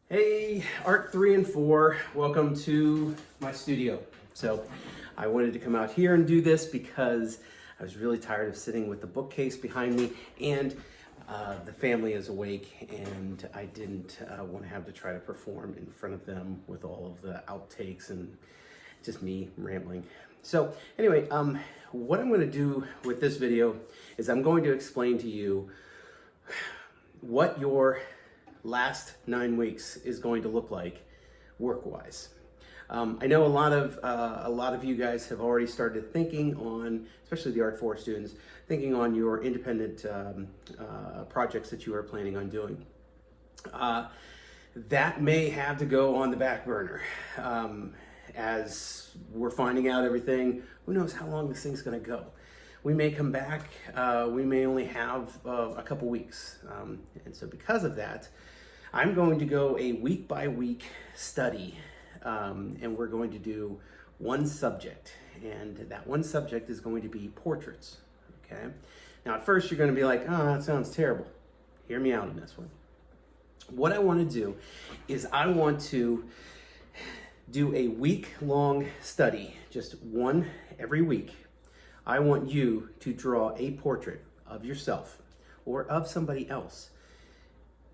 Hey, Art 3 and 4, welcome to my studio. So I wanted to come out here and do this because I was really tired of sitting with the bookcase behind me, and the family is awake, and I didn't want to have to try to perform in front of them with all of the outtakes and just me rambling. So anyway, what I'm going to do with this video is I'm going to explain to you what your last 9 weeks is going to look like work-wise. I know a lot of you guys have already started thinking on, especially the Art 4 students, thinking on your independent projects that you are planning on doing. That may have to go on the back burner. As we're finding out everything, who knows how long this thing's going to go. We may come back, we may only have a couple weeks. And so because of that, I'm going to go a week-by-week study, and we're going to do one subject, and that one subject is going to be portraits, okay? Now, at first, you're going to be like, oh, that sounds terrible. Hear me out on this one. What I want to do is I want to do a week-long study, just one every week. I want you to draw a portrait of yourself or of somebody else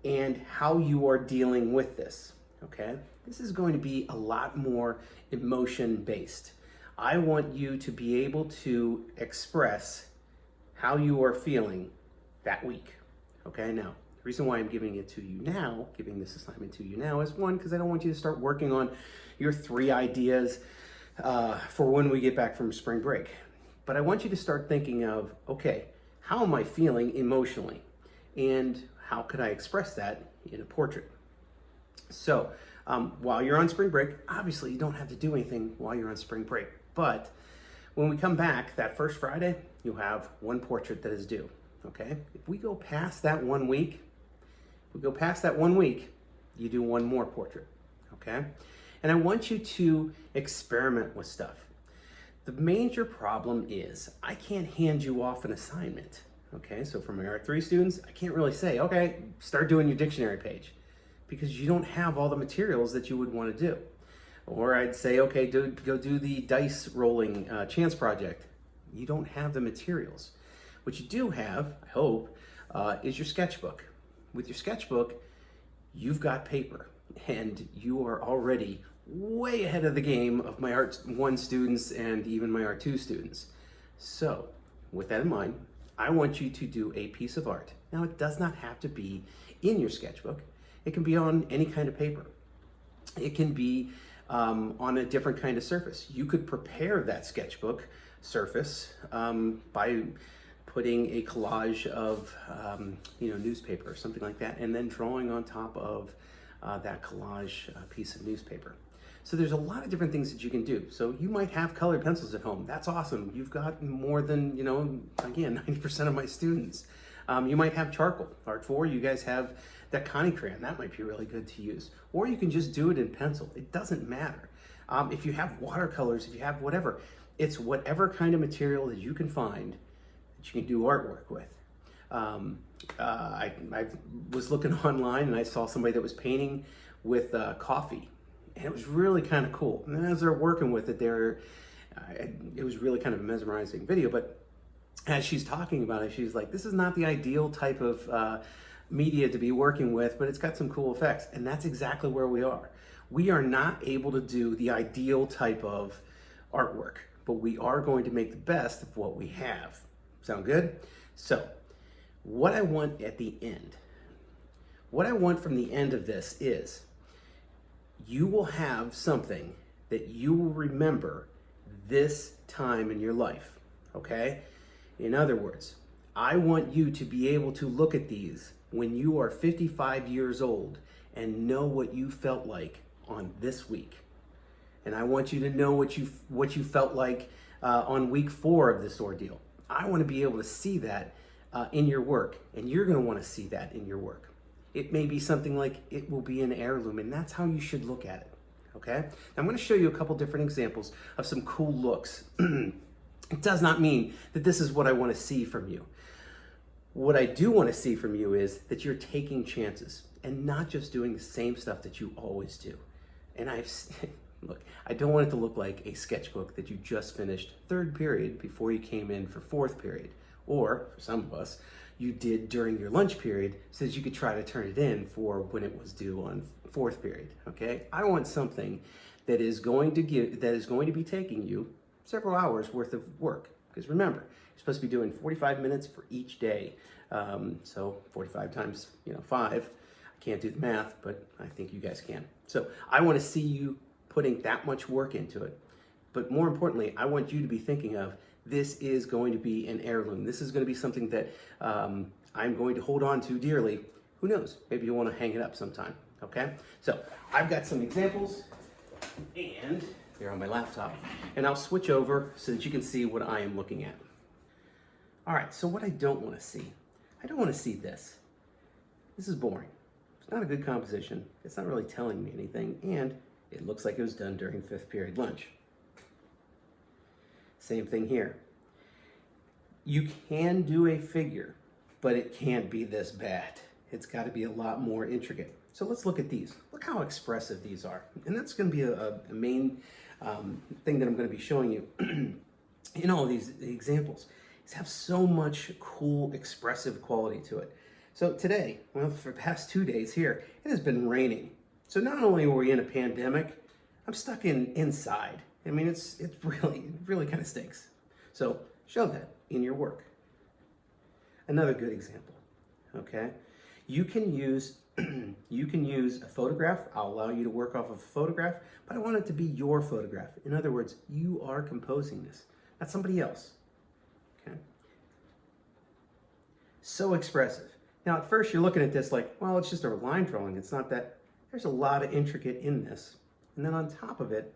and how you are dealing with this, okay? This is going to be a lot more emotion-based. I want you to be able to express how you are feeling that week, okay? Now, the reason why I'm giving it to you now, giving this assignment to you now is one, because I don't want you to start working on your 3 ideas for when we get back from spring break. But I want you to start thinking of, okay, how am I feeling emotionally? And how could I express that in a portrait? So while you're on spring break, obviously you don't have to do anything while you're on spring break. But when we come back that first Friday, you'll have one portrait that is due, okay? If we go past that 1 week, you do one more portrait, okay? And I want you to experiment with stuff. The major problem is I can't hand you off an assignment. Okay, so for my Art 3 students, I can't really say, okay, start doing your dictionary page, because you don't have all the materials that you would want to do. Or I'd say, okay, go do the dice rolling chance project. You don't have the materials. What you do have, I hope, is your sketchbook. With your sketchbook, you've got paper, and you are already way ahead of the game of my Art 1 students and even my Art 2 students. So, with that in mind, I want you to do a piece of art. Now, it does not have to be in your sketchbook. It can be on any kind of paper. It can be on a different kind of surface. You could prepare that sketchbook surface by putting a collage of newspaper or something like that, and then drawing on top of that collage piece of newspaper. So there's a lot of different things that you can do. So you might have colored pencils at home. That's awesome. You've got more than, again, 90% of my students. You might have charcoal. Art 4, you guys have that Connie crayon. That might be really good to use. Or you can just do it in pencil. It doesn't matter. If you have watercolors, if you have whatever, it's whatever kind of material that you can find that you can do artwork with. I was looking online and I saw somebody that was painting with coffee. And it was really kind of cool. And as they're working with it, it was really kind of a mesmerizing video. But as she's talking about it, she's like, this is not the ideal type of media to be working with, but it's got some cool effects. And that's exactly where we are. We are not able to do the ideal type of artwork, but we are going to make the best of what we have. Sound good? So, what I want at the end, what I want from the end of this is, you will have something that you will remember this time in your life, okay? In other words, I want you to be able to look at these when you are 55 years old and know what you felt like on this week. And I want you to know what you felt like on week 4 of this ordeal. I want to be able to see that in your work, and you're going to want to see that in your work. It may be something like it will be an heirloom, and that's how you should look at it, okay? Now, I'm going to show you a couple different examples of some cool looks. It does not mean that this is what I want to see from you. What I do want to see from you is that you're taking chances. and not just doing the same stuff that you always do. And look, I don't want it to look like a sketchbook that you just finished third period before you came in for fourth period. Or, for some of us, you did during your lunch period so that you could try to turn it in for when it was due on fourth period, okay? I want something that is going to be taking you several hours worth of work. Because remember, you're supposed to be doing 45 minutes for each day. So 45 times, 5. I can't do the math, but I think you guys can. So I want to see you putting that much work into it. But more importantly, I want you to be thinking of, this is going to be an heirloom. This is going to be something that I'm going to hold on to dearly. Who knows? Maybe you want to hang it up sometime, okay? So I've got some examples, and they're on my laptop, and I'll switch over so that you can see what I am looking at. All right, so what I don't want to see. I don't want to see this. This is boring. It's not a good composition. It's not really telling me anything, and it looks like it was done during fifth period lunch. Same thing here. You can do a figure, but it can't be this bad. It's got to be a lot more intricate. So let's look at these. Look how expressive these are. And that's going to be a main thing that I'm going to be showing you in all of these examples. These have so much cool, expressive quality to it. So today, well, for the past 2 days here, it has been raining. So not only are we in a pandemic, I'm stuck inside. I mean, it really kind of stinks. So show that in your work. Another good example, okay? You can use a photograph. I'll allow you to work off of a photograph, but I want it to be your photograph. In other words, you are composing this, not somebody else, okay? So expressive. Now, at first you're looking at this like, well, it's just a line drawing. It's not that. There's a lot of intricate in this. And then on top of it,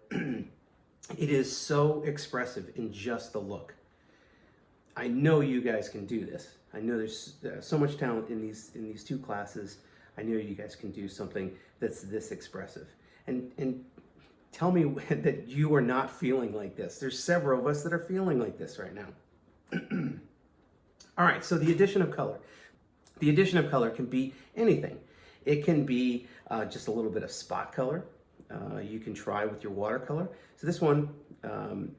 it is so expressive in just the look. I know you guys can do this. I know there's so much talent in these two classes. I know you guys can do something that's this expressive. And tell me that you are not feeling like this. There's several of us that are feeling like this right now. All right, so the addition of color. The addition of color can be anything. It can be just a little bit of spot color. You can try with your watercolor. So this one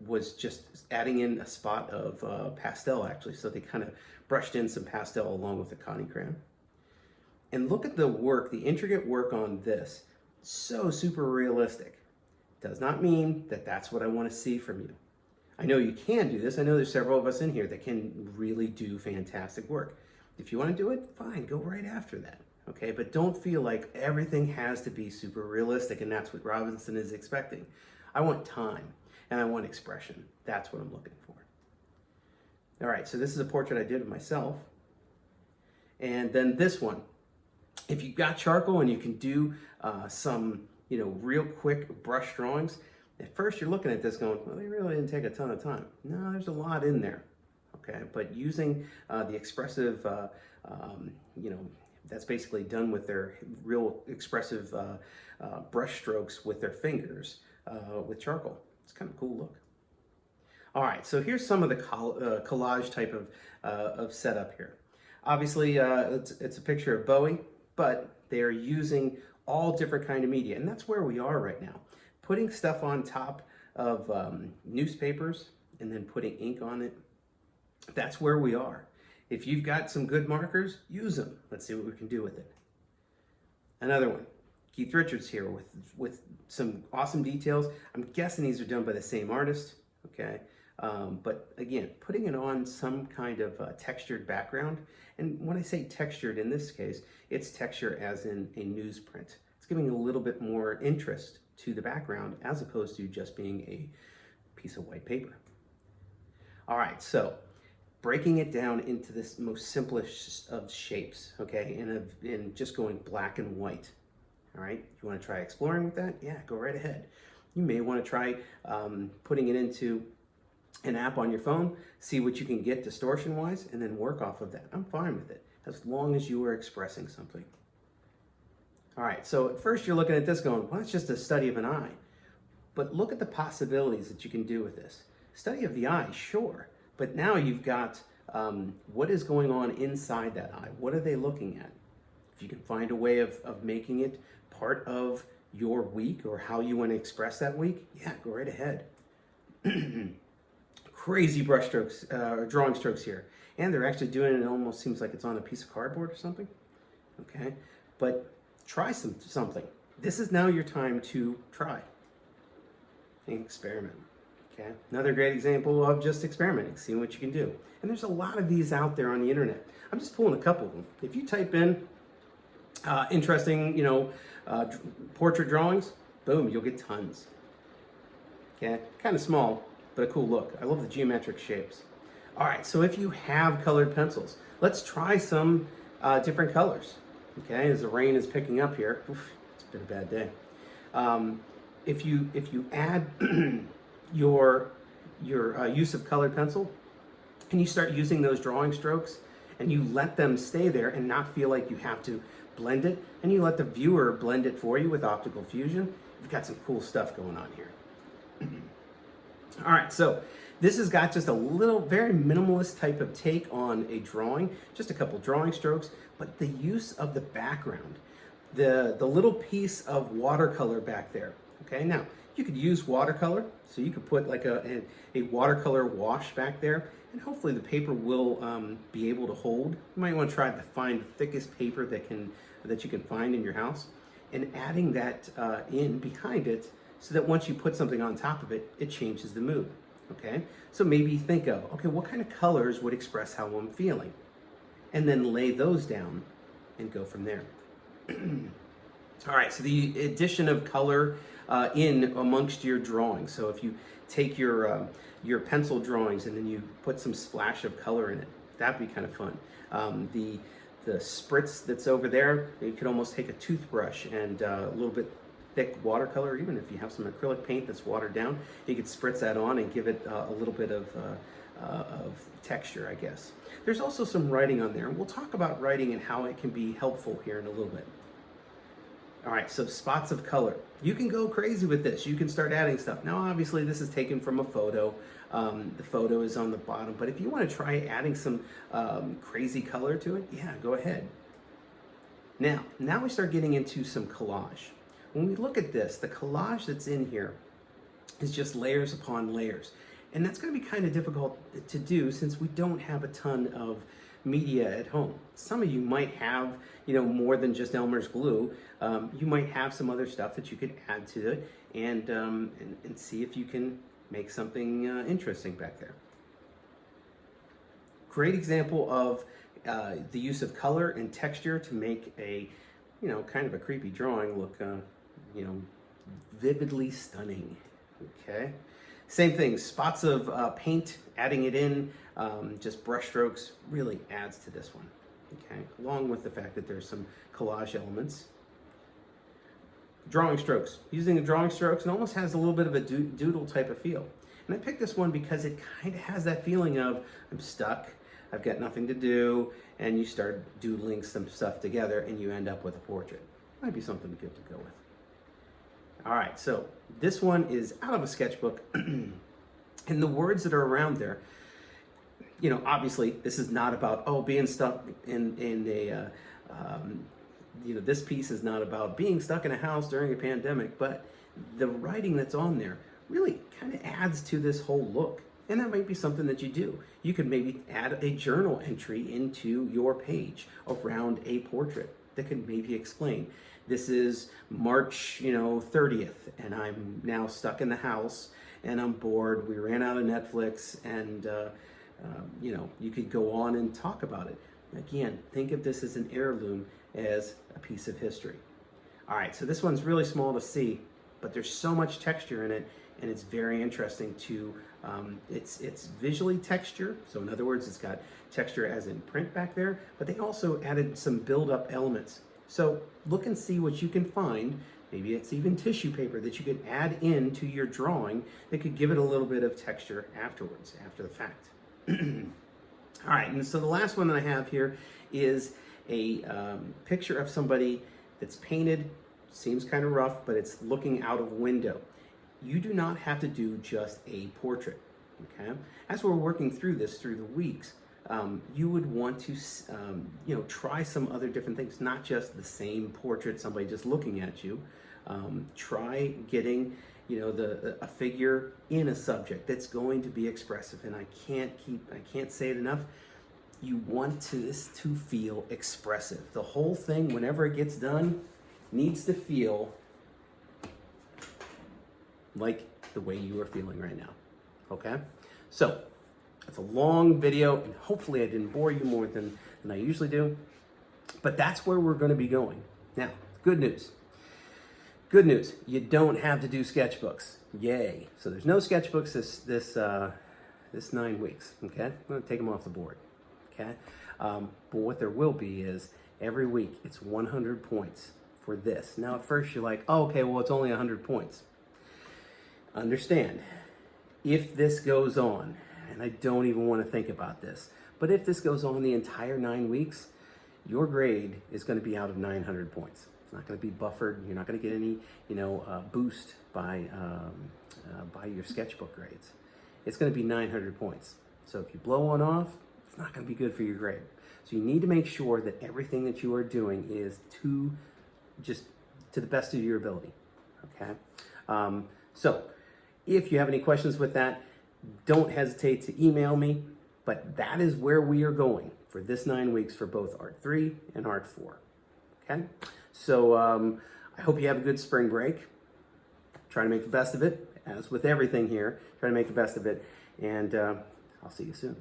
was just adding in a spot of pastel, actually. So they kind of brushed in some pastel along with the Connie crayon. And look at the work, the intricate work on this. So super realistic. Does not mean that that's what I want to see from you. I know you can do this. I know there's several of us in here that can really do fantastic work. If you want to do it, fine, go right after that. Okay, but don't feel like everything has to be super realistic and that's what Robinson is expecting. I want time and I want expression. That's what I'm looking for. All right, so this is a portrait I did of myself. And then this one, if you've got charcoal and you can do some, real quick brush drawings, at first you're looking at this going, well, they really didn't take a ton of time. No, there's a lot in there. Okay, but using the expressive, that's basically done with their real expressive brush strokes with their fingers with charcoal. It's kind of a cool look. All right, so here's some of the collage type of setup here. Obviously, it's a picture of Bowie, but they're using all different kind of media, and that's where we are right now. Putting stuff on top of newspapers and then putting ink on it, that's where we are. If you've got some good markers, use them. Let's see what we can do with it. Another one, Keith Richards here with some awesome details. I'm guessing these are done by the same artist, okay? But again, putting it on some kind of textured background. And when I say textured in this case, it's texture as in a newsprint. It's giving a little bit more interest to the background as opposed to just being a piece of white paper. All right, so breaking it down into this most simplest of shapes, okay, and just going black and white. All right, you want to try exploring with that? Yeah, go right ahead. You may want to try putting it into an app on your phone, see what you can get distortion-wise, and then work off of that. I'm fine with it, as long as you are expressing something. All right, so at first you're looking at this going, well, it's just a study of an eye. But look at the possibilities that you can do with this. Study of the eye, sure, but now you've got what is going on inside that eye. What are they looking at? If you can find a way of making it part of your week or how you want to express that week, yeah, go right ahead. Crazy brush strokes, drawing strokes here. And they're actually doing it, it almost seems like it's on a piece of cardboard or something. Okay, but try something. This is now your time to try and experiment. Okay, another great example of just experimenting, seeing what you can do. And there's a lot of these out there on the internet. I'm just pulling a couple of them. If you type in interesting, portrait drawings, boom, you'll get tons. Okay, kind of small, but a cool look. I love the geometric shapes. All right, so if you have colored pencils, let's try some different colors. Okay, as the rain is picking up here, oof, it's been a bad day. If you add your use of colored pencil, and you start using those drawing strokes, and you let them stay there and not feel like you have to blend it, and you let the viewer blend it for you with optical fusion, you've got some cool stuff going on here. All right, so this has got just a little, very minimalist type of take on a drawing, just a couple drawing strokes, but the use of the background, the little piece of watercolor back there. Okay, now you could use watercolor, so you could put like a watercolor wash back there, and hopefully the paper will be able to hold. You might want to try to find the thickest paper that you can find in your house, and adding that in behind it, so that once you put something on top of it, it changes the mood. Okay, so maybe think of, okay, what kind of colors would express how I'm feeling, and then lay those down and go from there. All right, so the addition of color in amongst your drawings. So if you take your pencil drawings and then you put some splash of color in it, that'd be kind of fun. The spritz that's over there, you could almost take a toothbrush and a little bit thick watercolor, even if you have some acrylic paint that's watered down, you could spritz that on and give it a little bit of texture, I guess. There's also some writing on there, and we'll talk about writing and how it can be helpful here in a little bit. All right, so spots of color. You can go crazy with this. You can start adding stuff. Now, obviously, this is taken from a photo. The photo is on the bottom, but if you want to try adding some crazy color to it, yeah, go ahead. Now we start getting into some collage. When we look at this, the collage that's in here is just layers upon layers. And that's going to be kind of difficult to do since we don't have a ton of media at home. Some of you might have, more than just Elmer's glue. You might have some other stuff that you could add to it and see if you can make something interesting back there. Great example of the use of color and texture to make a, kind of a creepy drawing look, vividly stunning. Okay. Same thing, spots of paint, adding it in, just brush strokes really adds to this one. Okay, along with the fact that there's some collage elements. Drawing strokes. Using the drawing strokes, it almost has a little bit of a doodle type of feel. And I picked this one because it kind of has that feeling of, I'm stuck, I've got nothing to do, and you start doodling some stuff together and you end up with a portrait. Might be something good to go with. All right, so this one is out of a sketchbook, and the words that are around there, obviously this is not about, being stuck in a, this piece is not about being stuck in a house during a pandemic, but the writing that's on there really kind of adds to this whole look. And that might be something that you do. You could maybe add a journal entry into your page around a portrait that could maybe explain, this is March, 30th, and I'm now stuck in the house and I'm bored. We ran out of Netflix, and you could go on and talk about it. Again, think of this as an heirloom, as a piece of history. All right, so this one's really small to see, but there's so much texture in it, and it's very interesting to, it's visually texture. So in other words, it's got texture as in print back there, but they also added some build-up elements. So look and see what you can find. Maybe it's even tissue paper that you could add into your drawing that could give it a little bit of texture afterwards, after the fact. All right, and so the last one that I have here is a picture of somebody that's painted, seems kind of rough, but it's looking out of window. You do not have to do just a portrait, okay? As we're working through this through the weeks, you would want to, try some other different things, not just the same portrait, somebody just looking at you. Try getting, a figure in a subject that's going to be expressive. And I can't say it enough. You want this to feel expressive. The whole thing, whenever it gets done, needs to feel like the way you are feeling right now. Okay? So, it's a long video, and hopefully I didn't bore you more than I usually do. But that's where we're going to be going. Now, good news. Good news, you don't have to do sketchbooks. Yay. So there's no sketchbooks this 9 weeks, okay? I'm going to take them off the board, okay? But what there will be is every week it's 100 points for this. Now at first you're like, oh, okay, well it's only 100 points. Understand, if this goes on, and I don't even want to think about this, but if this goes on the entire 9 weeks, your grade is going to be out of 900 points. It's not going to be buffered. You're not going to get any, boost by your sketchbook grades. It's going to be 900 points. So if you blow one off, it's not going to be good for your grade. So you need to make sure that everything that you are doing is to the best of your ability. Okay. So if you have any questions with that, don't hesitate to email me. But that is where we are going for this 9 weeks for both Art 3 and Art 4. Okay. So I hope you have a good spring break. Try to make the best of it, as with everything here. Try to make the best of it, and I'll see you soon.